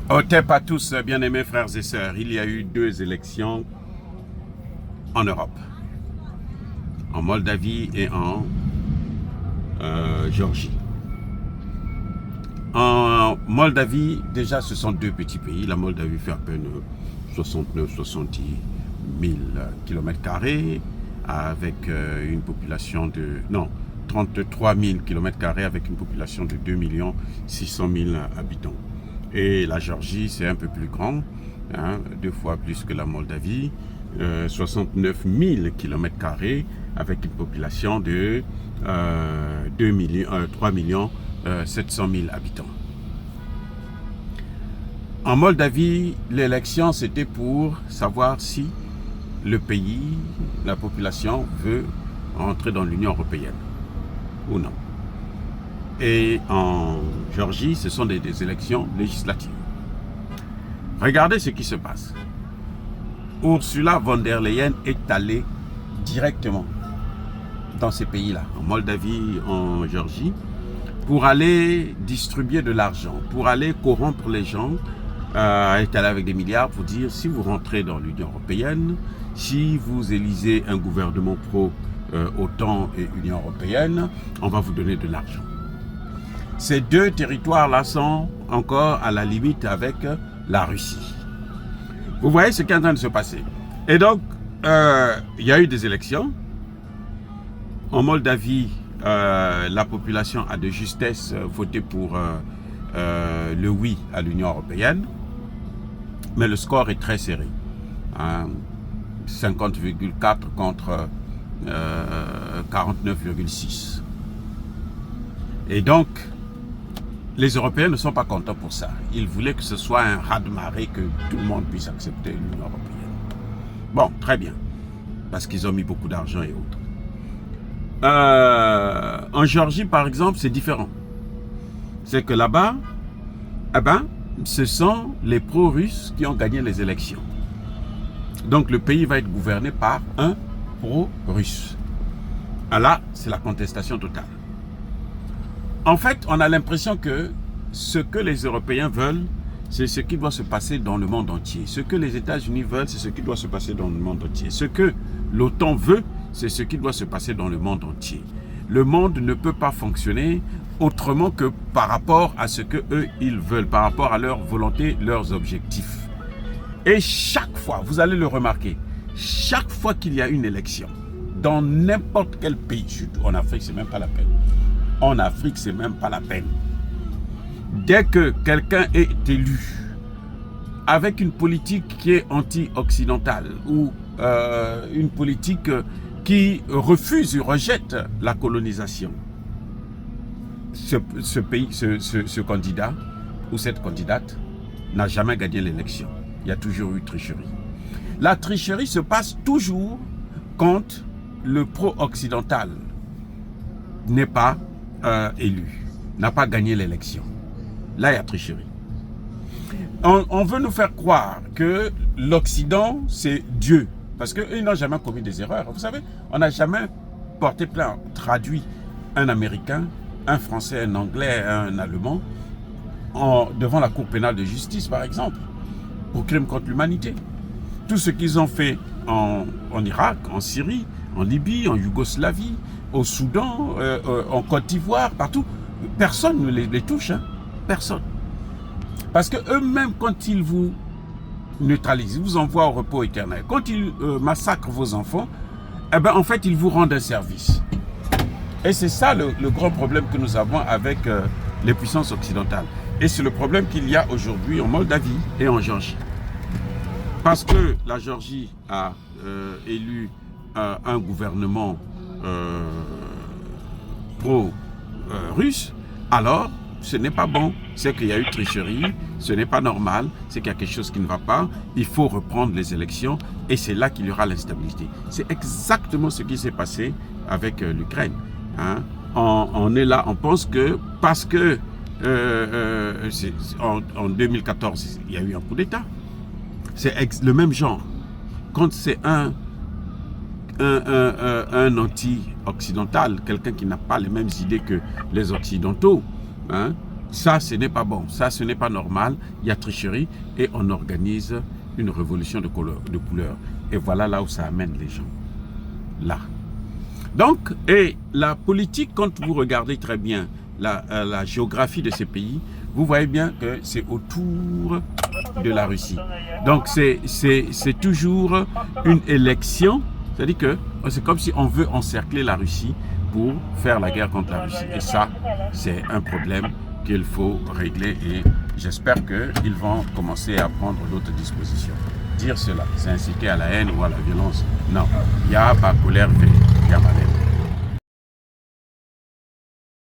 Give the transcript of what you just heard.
Otep à tous, bien-aimés frères et sœurs. Il y a eu 2 élections en Europe, en Moldavie et en Géorgie. En Moldavie, déjà, ce sont 2 petits pays. La Moldavie fait à peine 69-70 000 km² avec une population de... Non, 33 000 km² avec une population de 2 600 000 habitants. Et la Géorgie, c'est un peu plus grand, 2 fois plus que la Moldavie, 69 000 km² avec une population de 3 700 000 habitants. En Moldavie, l'élection, c'était pour savoir si le pays, la population veut rentrer dans l'Union européenne ou non. Et en Géorgie, ce sont des élections législatives. Regardez ce qui se passe. Ursula von der Leyen est allée directement dans ces pays-là, en Moldavie, en Géorgie, pour aller distribuer de l'argent, pour aller corrompre les gens. Elle est allée avec des milliards pour dire, si vous rentrez dans l'Union européenne, si vous élisez un gouvernement pro-OTAN et Union européenne, on va vous donner de l'argent. Ces 2 territoires-là sont encore à la limite avec la Russie. Vous voyez ce qui est en train de se passer. Et donc, il y a eu des élections. En Moldavie, la population a de justesse voté pour le oui à l'Union européenne. Mais le score est très serré. 50,4 contre 49,6. Et donc, les Européens ne sont pas contents pour ça. Ils voulaient que ce soit un raz-de-marée, que tout le monde puisse accepter l'Union européenne. Bon, très bien. Parce qu'ils ont mis beaucoup d'argent et autres. En Géorgie, par exemple, c'est différent. C'est que là-bas, ce sont les pro-russes qui ont gagné les élections. Donc, le pays va être gouverné par un pro-russe. Là, c'est la contestation totale. En fait, on a l'impression que ce que les Européens veulent, c'est ce qui doit se passer dans le monde entier. Ce que les États-Unis veulent, c'est ce qui doit se passer dans le monde entier. Ce que l'OTAN veut, c'est ce qui doit se passer dans le monde entier. Le monde ne peut pas fonctionner autrement que par rapport à ce que eux ils veulent, par rapport à leur volonté, leurs objectifs. Et chaque fois, vous allez le remarquer, chaque fois qu'il y a une élection, dans n'importe quel pays, surtout en Afrique, c'est même pas la peine. En Afrique, c'est même pas la peine. Dès que quelqu'un est élu avec une politique qui est anti-occidentale ou une politique qui refuse ou rejette la colonisation, ce candidat ou cette candidate n'a jamais gagné l'élection. Il y a toujours eu tricherie. La tricherie se passe toujours quand le pro-occidental n'est pas élu, n'a pas gagné l'élection. Là, il y a tricherie. On veut nous faire croire que l'Occident, c'est Dieu. Parce qu'ils n'ont jamais commis des erreurs. Vous savez, on n'a jamais porté plainte, traduit un Américain, un Français, un Anglais, un Allemand devant la Cour pénale de justice, par exemple, pour crime contre l'humanité. Tout ce qu'ils ont fait en Irak, en Syrie, en Libye, en Yougoslavie, au Soudan, en Côte d'Ivoire, partout, personne ne les touche. Personne. Parce que eux-mêmes, quand ils vous neutralisent, ils vous envoient au repos éternel, quand ils massacrent vos enfants, en fait, ils vous rendent un service. Et c'est ça le grand problème que nous avons avec les puissances occidentales. Et c'est le problème qu'il y a aujourd'hui en Moldavie et en Géorgie. Parce que la Géorgie a élu un gouvernement pro-russe, alors ce n'est pas bon, c'est qu'il y a eu tricherie, ce n'est pas normal, c'est qu'il y a quelque chose qui ne va pas, il faut reprendre les élections et c'est là qu'il y aura l'instabilité. C'est exactement ce qui s'est passé avec l'Ukraine. On est là, on pense que parce que en 2014, il y a eu un coup d'État. C'est le même genre. Quand c'est un anti-occidental, quelqu'un qui n'a pas les mêmes idées que les occidentaux, Ça, ce n'est pas bon, ça, ce n'est pas normal, il y a tricherie et on organise une révolution de couleur. Et voilà là où ça amène les gens. Là. Donc, et la politique, quand vous regardez très bien la géographie de ces pays, vous voyez bien que c'est autour de la Russie. Donc, c'est toujours une élection, c'est-à-dire que c'est comme si on veut encercler la Russie pour faire la guerre contre la Russie. Et ça, c'est un problème qu'il faut régler et j'espère qu'ils vont commencer à prendre d'autres dispositions. Dire cela, c'est inciter à la haine ou à la violence. Non, il y a pas colère, il y a malheur.